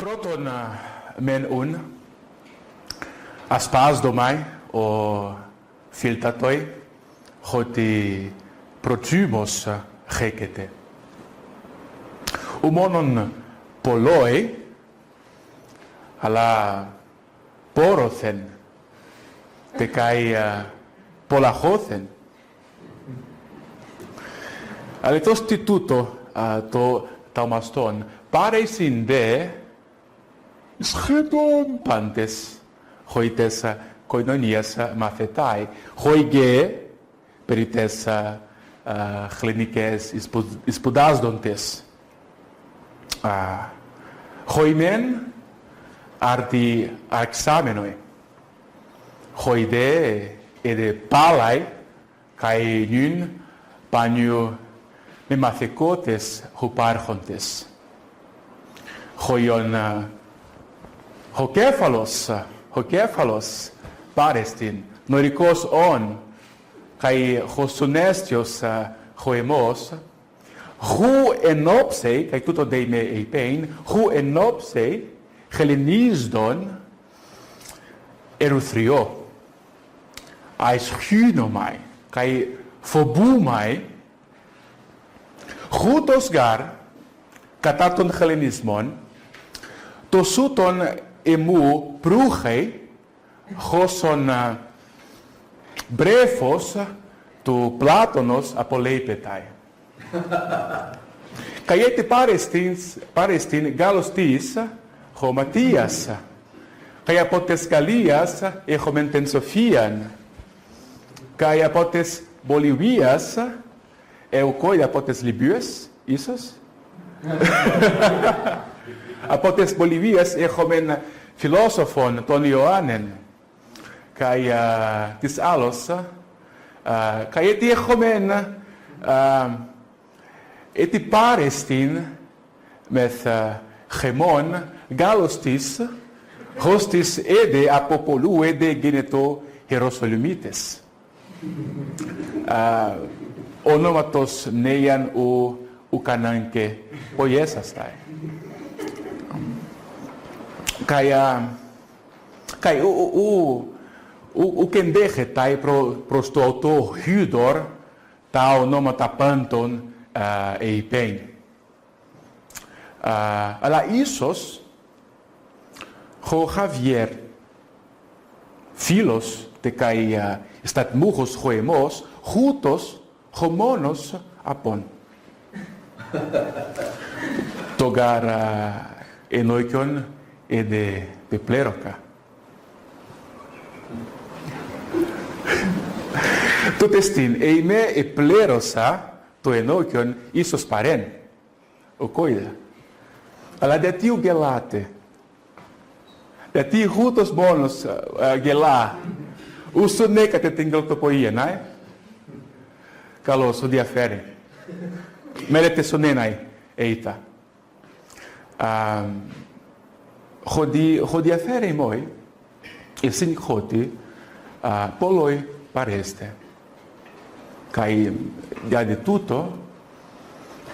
Πρώτον, μεν ασπάζομαι ο φίλτατοι ότι προτίμως χέκεται. Ο μόνον πολλοί, αλλά πόρωθεν, τεκάει πολλαχώθεν. Αλλά τόσο τι τούτο το ταυμαστόν, παρέσιν δε σχεδόν πάντες χωίτες κοινωνίας μαθητάει, χωίγε περί τες κλινικές σπουδάζοντες. Χωημέν αρτι εξάμενοι, χωίδε εδε πάλαι καί νυν πανιου με μαθηκότες χουπάρχοντες. Χωιον χοκέφαλος πάρεστην, νορικός όν, καί χωσουνέστιος χωεμός, χου ενόψε, καί τούτο δε με είπεν, χου ενόψε χελενίζδον ερουθριό, αισχύνομαι, καί φοβούμαι, χούτος γάρ, κατά των χελενισμών, το σούτον εμού προύχε, χώσον μπρέφος του Πλάτωνος απολέπεταει. Καί πάρεστην Γάλλος της χωματίας, καί από τες Γαλλίας έχομεν την Σοφίαν, καί από τες Βολιβίας, κόι από τες Λιμπύες, ίσως. Από τες Βολιβίας έχομεν φιλόσοφον τον Ιωάννεν, καί της άλλος, καί έτι έχομεν έτι πάρεστην μεθ χεμόν Γάλλος της, χως της έδε από πολλού έδε γένετο Ιεροσολυμίτες. Ονόματος νέιαν ου κανάνκε ποιέσασται. Καί ου κεντέχεται προς το αυτό Χιούδωρ τα ονόματα πάντων εϊπέν. Αλλά ίσως ο Χαβιέρ, φίλος τεκαί στατμούχος χωεμός, χούτος χωμόνος απόν. Το γαρ ενόικιον εδε πεπλέροκα. Τότε στην ειμέ επλέρωσα το ενόικιον ίσως παρέν, ο κόιδα. Αλλά γιατί ο γελάτε, γιατί χούτος μόνος γελά, ούσον έκατε την γελτοποία, ναι. Καλώς, ο διαφέρει. Μέρετε στον ένα έιτα. Χω διαφέρει μόι, εσύν χώτη, πολλοί παρέστε. Καί γιατί τούτο,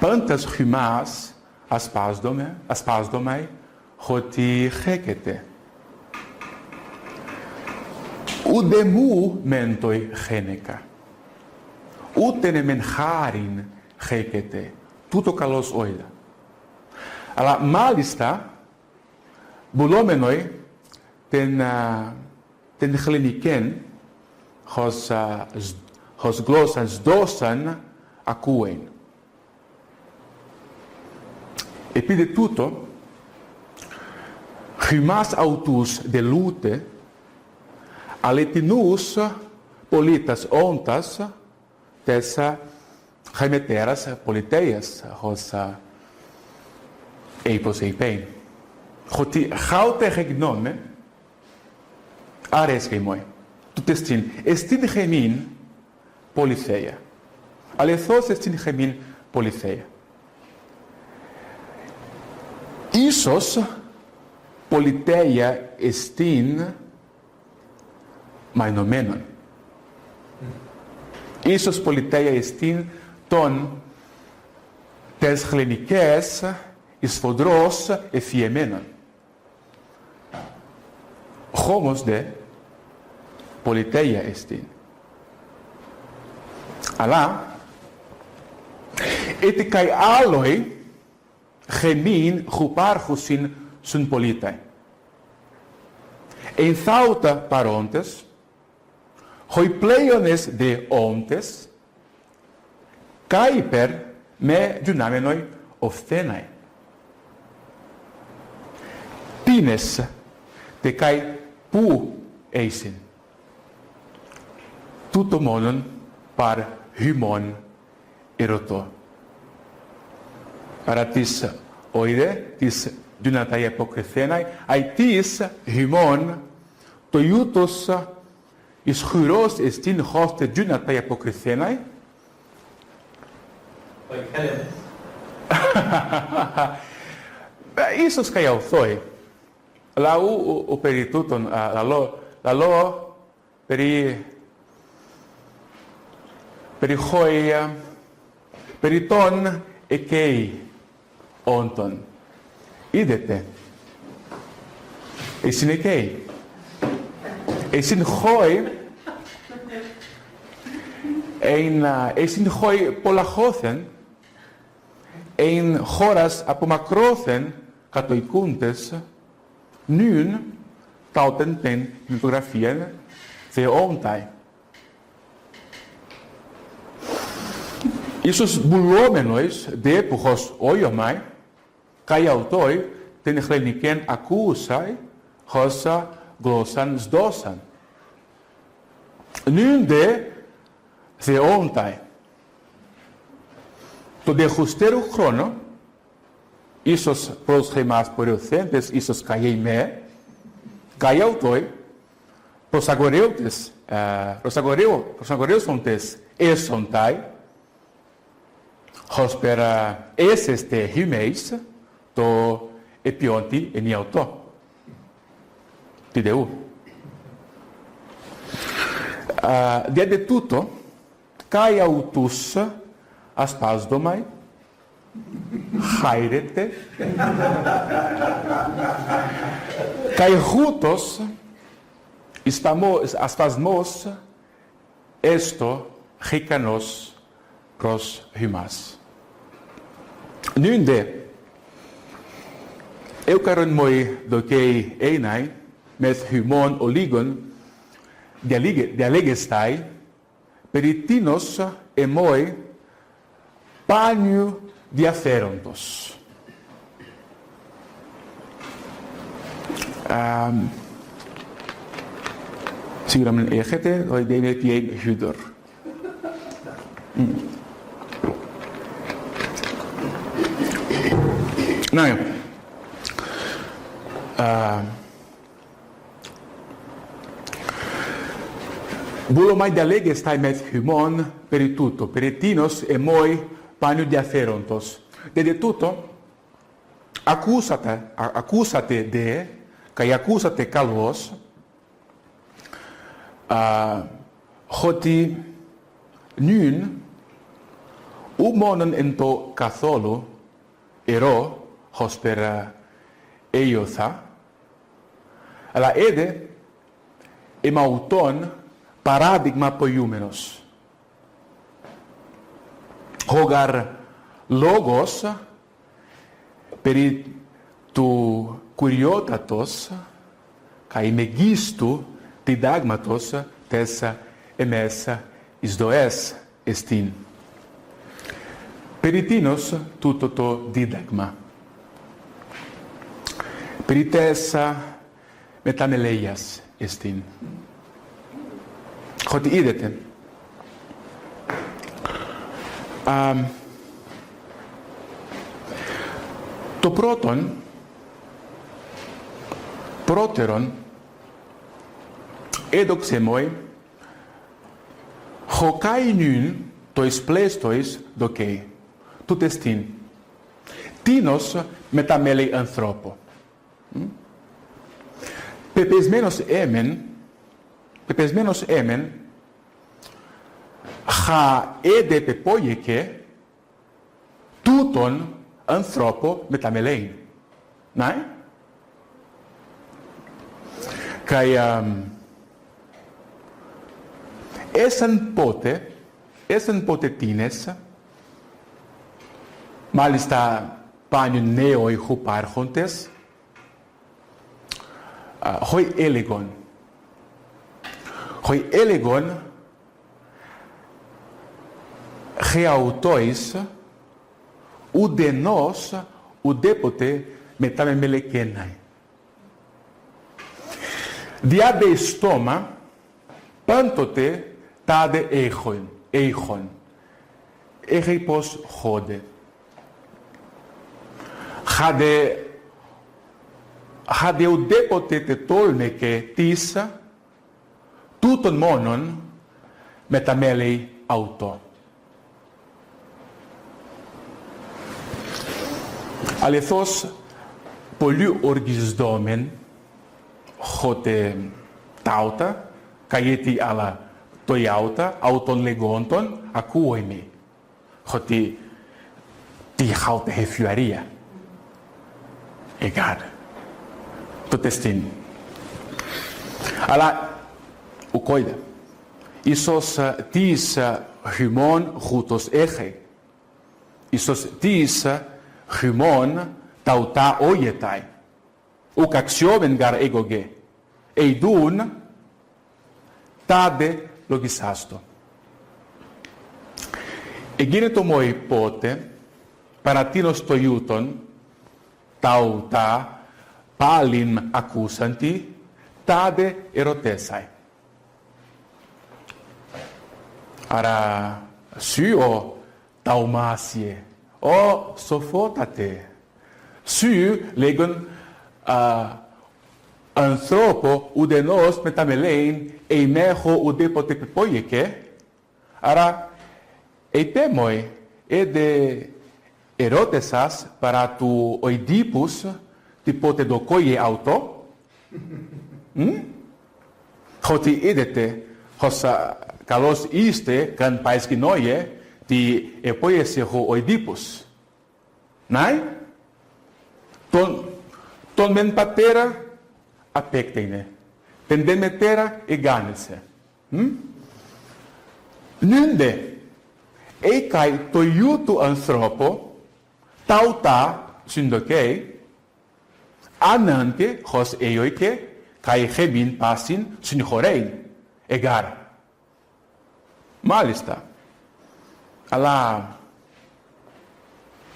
πάντας χυμάς ασπάζομαι, ότι χέκεται. Ουδε μου μέντοι χένεκα. Ούτε μεν χάριν χέκεται. Τούτο καλώς όιδα. Αλλά μάλιστα, μπουλόμενοι την χλενικέν, χως γλώσσαν σδώσαν ακούεν. Επειδή τούτο, χυμάς αουτούς δε λούτε, αλετινούς πολίτας όντας τες χαϊμετέρας πολιτείας, χως είπος εϊπέν. Ότι χάουτε γνώμε, αρέσκει μόι. Τούτε στην χεμήν πολυθέα. Αληθώς στην χεμήν πολυθέα. Ίσως πολυτεία εστίν μαϊνομένων. Ίσως πολυτεία εστίν των τες χλενικές εις φοδρός εφιεμένων. Homos de πολυτέλεια εστίν. Αλλά, έτσι καί άλλοι χεμήν χουπάρχουσιν σουν πολίται. Εν θάουτα παρόντες, χοι πλέονες δε όντες, κάιπερ με γιουνάμενοι οφθέναι. Τίνες τε καί που έισιν. Τούτο μόνον παρ χυμών ερωτώ. Παρά της οίδε, της δυνατά αποκριθέναι, αι της χυμών το ιούτος ισχυρός εστίν χώστε δυνατά αποκριθέναι. Ίσως καιαουθόη. Λαού ο περί τούτων, λαλό περί των εκέι όντων. Είδετε, εσύν εκέι. Εσύν χώη πολλαχώθεν, εν χώρας απομακρώθεν κατοικούντες, νυν τάουτεν την μυθογραφίαν θεόνται. Ίσως μπουλόμενος δε εποχός όιωμαι, καί αυτόι την χλενικέν ακούσαι, χώσα γλώσσαν σδώσαν. Νυν δε θεόνται. Το δεχουστέρου χρόνο, ίσως πρόσχεμας πορειοθέντες, ίσως καί με, καί αυτόι, προσαγορεύσοντες έσονται, ώσπερα έσεστε χυμέις, το επιόντι ενιαωτό. Τι δεού. Διάτε τούτο, καί αουτούς ασπάσδομαι, χάιρετε, καί χούτος ασπασμός έστω χικανός προς χυμάς. Νυν δε, eukaron moi dokei einai, meth hymon oligon, dialegestai, περιτίνος εμόι πάνιου διαφέροντος. Σίγουρα μην έχετε, ότι είναι πιέν χյուδορ. Ναι. Βούλωμαι διαλέγεσαι με χυμών περί τούτο, περί τίνος εμόι πάνιου διαφέροντος. Δηλαδή τούτο, ακούσατε δε, και ακούσατε καλώς, ότι νυν, ου μόνον εν το καθόλου, ερώ, ώσπερα έιωθα, αλλά έδε εμαουτών παράδειγμα ποιούμενος. Χόγαρ λόγος περί του κουριότατος καί μεγίστου διδάγματος τες εμέσα εις δοές εστίν. Περί τίνος τούτο το δίδαγμα. Περί τες μεταμελέιας εστίν. Ότι είδετε, το πρώτερον, έδωξε μόι, χοκάι νυν το εισπλέστοις δοκέι, τούτε στήν. Τίνος μεταμέλει ανθρώπο. Πεπεσμένος έμεν, χα έδε πεπόγεκε τούτον ανθρώπο μεταμελέει. Ναι. Kai έσαν πότε τίνες, μάλιστα πάνιου νέοι χουπάρχοντες, χοι έλεγον, χρεαουτόης, ουδενός, ουδέποτε μετά με μελεκέναι. Διάδε στόμα, πάντοτε τάδε έχον. Έχει πως χόντε. Χάδε ουδέποτε τε τόλμεκε τίσα, τούτον μόνον με τα μέλη αουτό. Αληθώς, πολύ οργισδόμεν, χότε τάουτα, καγέτη αλλά το ιάουτα, αουτον λεγόντων, ακούω-με, χωτι τι χάουτε χεφιουαρία. Εγκάρ, το τεστίν. Αλλά, ουκόιδε, ίσως τις χειμών χούτος έχε, ίσως τις χειμών ταουτά όγεται, ουκ αξιόμεν γαρ έγωγε, εϊδούν τάδε λογισάστο. Εγίνετο μόι πότε, παρατείνως το ιούτον, ταουτά πάλιν ακούσαντι, τάδε ερωτέσαι. Άρα, σιω ταουμάσιε, ο σοφότατε, σιω λέγον ανθρώπο ουδενός με τα μελέιν, ειμέχω ουδέποτε πεπόγεκε, άρα, επέμοι, έδε ερώτησας παρά του οειδίπους, τίποτε το κόγε αουτό, ότι είδετε, όσα καλώς είστε, καν παϊσκηνόιε, τι επόγεσαι ο οειδίπους. Ναι, τον μεν πατέρα απέκτηνε, την δε μετέρα εγάνησε. Νέντε, έκαει το ιού του ανθρώπου, ταουτά συντοκέ, ανάνκε, χως έωικε, καί χεμήν πάσιν συνηχωρέιν, εγάρα. Μάλιστα, αλλά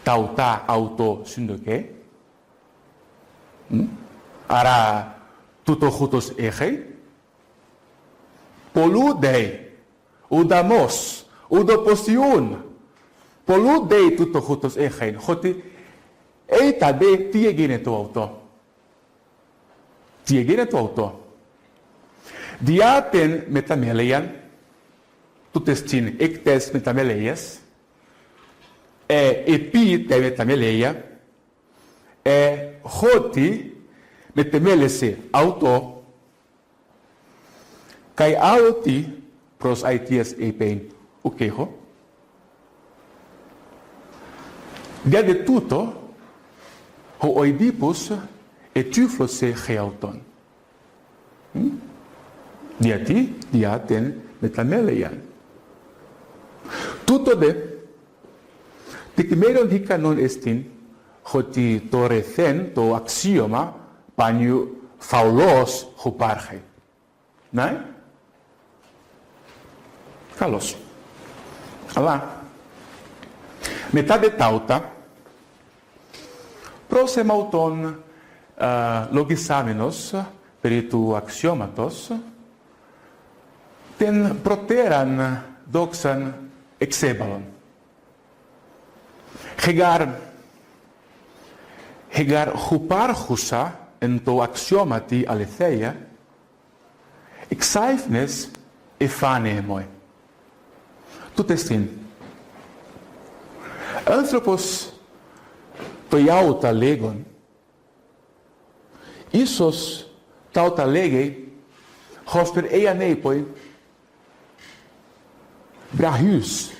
ταουτά αουτό συντοκέ, άρα τούτο χούτος έχει, πολλού δε, ουδαμός, ουδοποσιούν, πολλού δε τούτο χούτος έχει, ότι έιτα δε τι έγινε το αυτό. Τι έγινε το αυτό. Διάτεν μεταμέλειαν, τούτες την εκτές μεταμέλειες, επί τε μεταμέλεια, χώτι μετεμέλεσε αυτό, καί άλλοτι προς αιτίας επέιν ουκέχω. Διάδε τούτο, ο οειδίπους ετύφλωσε χρεαουτόν. Γιατί, διάτεν μεταμέλειαν. Τούτο δε, τεκμέρον ικανόν εστίν, ότι το ρεθέν, το αξίωμα, πάνιου φαουλός χουπάρχει. Ναι. Καλώς. Αλλά, μετά δε τάουτα, πρόσεμα τον λογισάμενος περί του αξιώματος, την προτέραν δόξαν εξέβαλον. Χεγάρ χουπάρχουσα εν το αξιώματι αληθεία, εξάιφνες εφάνε εμόι. Τούτε στην. Άνθρωπος το ιάουτα λέγον, ίσως τάουτα λέγει, χόσπερ εανέιποι, βραχιούς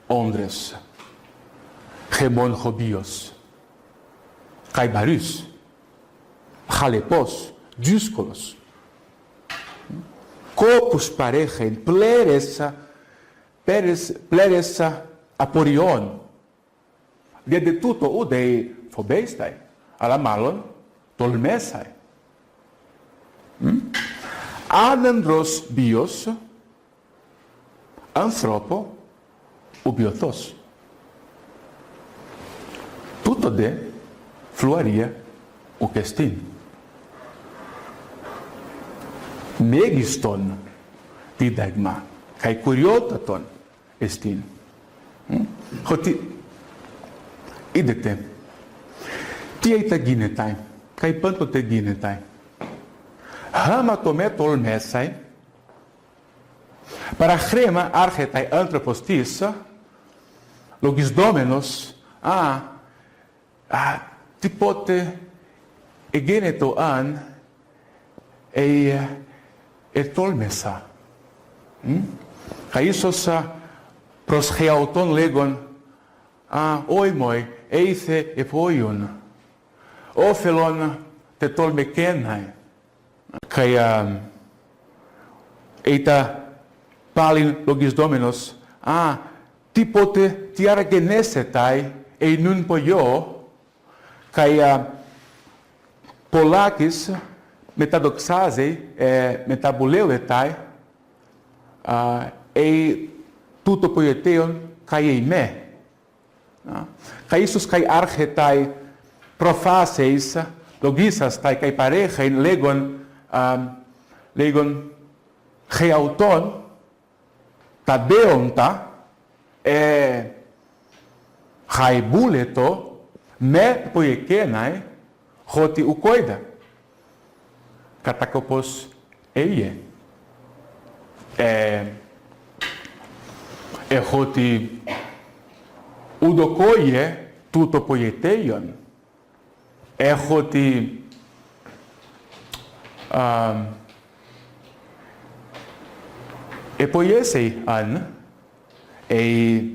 όντρες, χεμόν χομπίος, καϊμπαρούς, χαλεπός, δύσκολος, corpus parehen, pleres aporion. De tutto udei fobeistai, ala malon tolmesai. Adendros bios, anthropo, ubiothos. Tutto de fluaria ukestin. Megiston didagma, kai kuriotaton estin. Hoti idete, tieta ginetai, kai panto te ginetai. Hamatome tolmesai, para chrema archetai anthropostis, logis domenos, tipote egeneto an, tolmesa. Kaisos prosgeauton legon, oimoi, eithe epoion, ophelon te tolmekenai, kai eita palin logis domenos, tipote tiara genesetai, nun poio, kai polakis, metadoxasei, metabuleuetai, tuto poieteion, kai eime. Kai isus kai archetai profaseis, logisas tai kai parechein legon geauton, tadeonta, haibuleto, me poiekenai, hoti ukoida. Katakopos eie. Hoti udokoie tuto poieteion. Hoti poiesei an,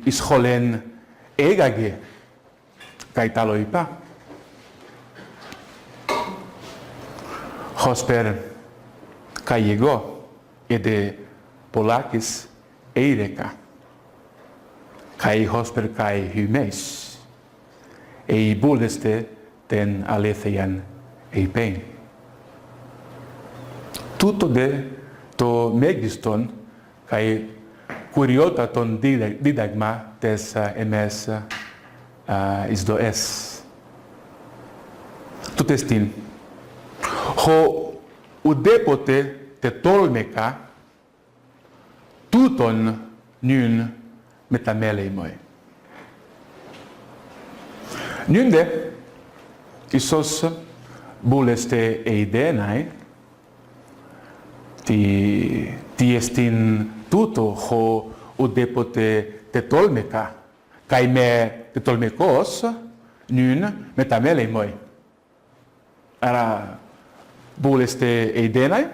ischolen egage, kai taloipa. Hosper kaiego, ede polakis eireka. Kai hosper kai hymeis. Buleste ten aletheian eipein. Tutto de to megiston kai kuriota ton didagma tes emes isdo es. Tutestin. Ho udepote te tolmeka tuton nyn metameleimoi. Nynde isos buleste eidenai ti estin tuto ho udepote te tolmeka kai me te tolmekos nyn metameleimoi. Ara buleste eidenai?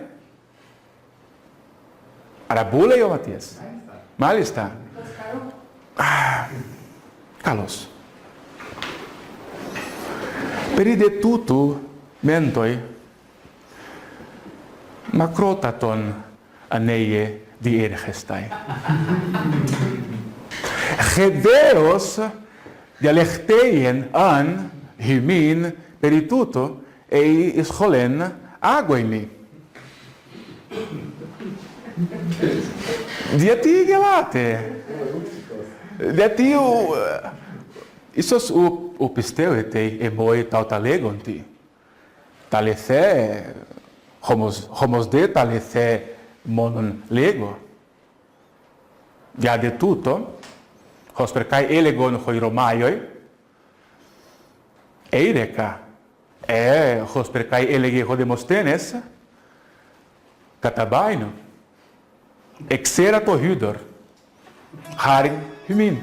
Ara bule o Matias? Malista. Kalos. Peride tutu mentoi makrotaton aneie di ergestai. Gedeos dialechteien an hymin perituto ischolen aguaimi. Diati gelate. Diati isos upisteuetei emoi tautalegonti. Talethe homos de talethe monon lego. Dia de tutto, hosper kai elegon hoi romaioi, eireka, hosper kai elege ho Demosthenes, katabaino, exera to hydor, haring hymin.